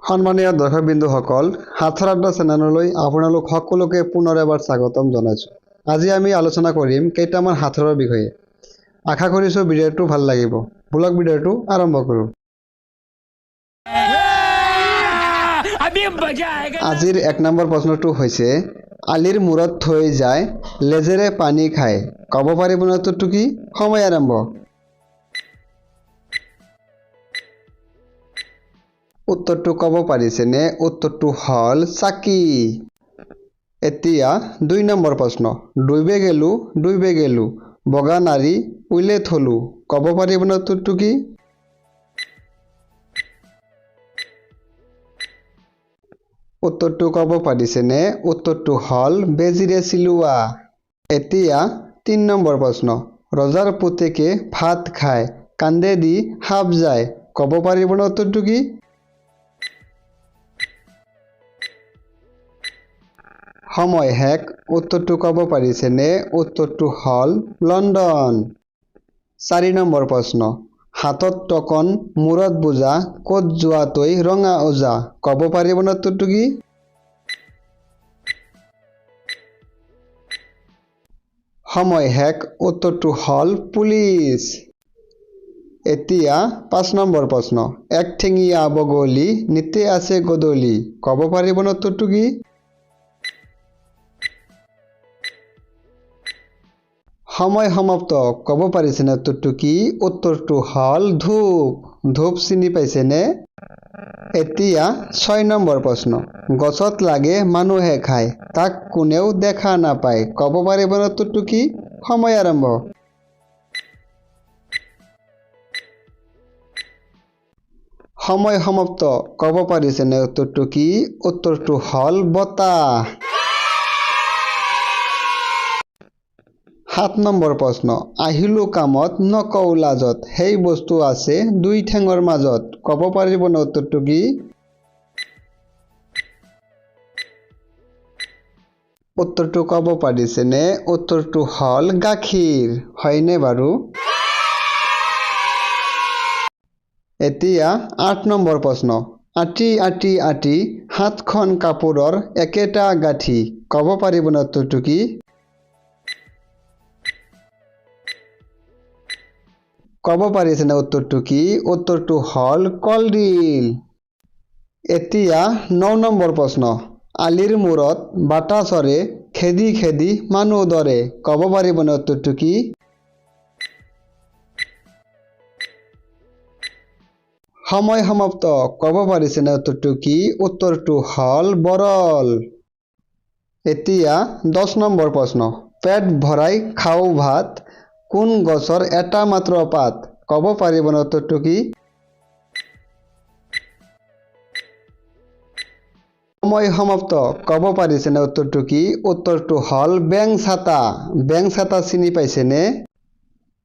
সন্মানীয় দৰ্শকবৃন্দসকল, সাঁথৰ আড্ডা চেনেললৈ আপোনালোক সকলোকে পুনৰ এবাৰ স্বাগতম জনাইছোঁ। আজি আমি আলোচনা কৰিম কেইটামান সাঁথৰৰ বিষয়ে। আশা কৰিছোঁ ভিডিঅ'টো ভাল লাগিব। ব্লগ ভিডিঅ'টো আৰম্ভ কৰোঁ। আজিৰ 1 নম্বৰ প্ৰশ্নটো হৈছে, আলিৰ মূৰত থৈ যায় লেজেৰে পানী খায়। ক'ব পাৰিবনে উত্তৰটো কি? সময় আৰম্ভ। উত্তৰটো ক'ব পাৰিছেনে? উত্তৰটো হ'ল চাকি। এতিয়া 2 নম্বৰ প্ৰশ্ন, ডুবে গেলো বগা নাৰী উইলে থলো। ক'ব পাৰিবনে উত্তৰটো কি? উত্তৰটো ক'ব পাৰিছেনে? উত্তৰটো হ'ল বেজিৰে চিলোৱা। এতিয়া 3 নম্বৰ প্ৰশ্ন, ৰজাৰ পুতেকে ভাত খায়, কান্দে দি সাপ যায়। ক'ব পাৰিবনে উত্তৰটো কি? সময় শেষ। উত্তৰটো ক'ব পাৰিছেনে? উত্তৰটো হ'ল লণ্ডন। 4 নম্বৰ প্ৰশ্ন, হাতত টকন মূৰত বোজা, ক'ত যোৱাতৈ ৰঙা ওজা। ক'ব পাৰিবনে উত্তৰটো কি? সময় শেষ। উত্তৰটো হ'ল পুলিচ। এতিয়া 5 নম্বৰ প্ৰশ্ন, এক ঠেঙীয়া বগলী নিতে আছে গদলি। ক'ব পাৰিবনে উত্তৰটো কি? সময় সমাপ্ত। ক'ব পাৰিছেনে উত্তৰটো কি? উত্তৰটো হ'ল ধূপ। ধূপ চিনি পাইছেনে? এতিয়া 6 নম্বৰ প্ৰশ্ন, গছত লাগে মানুহে খায়, তাক কোনেও দেখা নাপায়। ক'ব পাৰিবনে উত্তৰটো কি? সময় আৰম্ভ। সময় সমাপ্ত। ক'ব পাৰিছেনে উত্তৰটো কি? উত্তৰটো হ'ল বতাহ। 7 নম্বৰ প্ৰশ্ন, আহিলো কামত নকওঁ লাজত, সেই বস্তু আছে 2 ঠেঙৰ মাজত। ক'ব পাৰিবনে উত্তৰটো কি? উত্তৰটো ক'ব পাৰিছেনে? উত্তৰটো হ'ল গাখীৰ। হয়নে বাৰু? এতিয়া 8 নম্বৰ প্ৰশ্ন, আটি আটি আটি 7খন কাপোৰৰ একেটা গাঁঠি। ক'ব পাৰিবনে উত্তৰটো কি? ক'ব পাৰিছেনে উত্তৰটো কি? উত্তৰটো হ'ল কলডিল। এতিয়া 9 নম্বৰ প্ৰশ্ন, আলিৰ মূৰত বাটা চৰে, খেদি খেদি মানুহ দৰে। ক'ব পাৰিবনে উত্তৰটো কি? সময় সমাপ্ত। ক'ব পাৰিছেনে উত্তৰটো কি? উত্তৰটো হ'ল বৰল। এতিয়া 10 নম্বৰ প্ৰশ্ন, পেট ভৰাই খাওঁ ভাত, কোন গছৰ এটা মাত্ৰ পাত। ক'ব পাৰিবনে উত্তৰটো কি? সময় সমাপ্ত। ক'ব পাৰিছেনে উত্তৰটো কি? উত্তৰটো হ'ল বেং ছাতা। বেং ছাতা চিনি পাইছেনে?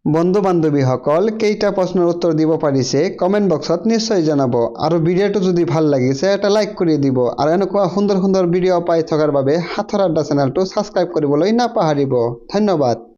বন্ধু বান্ধৱীসকল, কেইটা প্ৰশ্নৰ উত্তৰ দিব পাৰিছে কমেণ্ট বক্সত নিশ্চয় জনাব। আৰু ভিডিঅ'টো যদি ভাল লাগিছে এটা লাইক কৰি দিব। আৰু এনেকুৱা সুন্দৰ সুন্দৰ ভিডিঅ' পাই থকাৰ বাবে সাঁথৰ আড্ডা চেনেলটো ছাবস্ক্ৰাইব কৰিবলৈ নাপাহৰিব। ধন্যবাদ।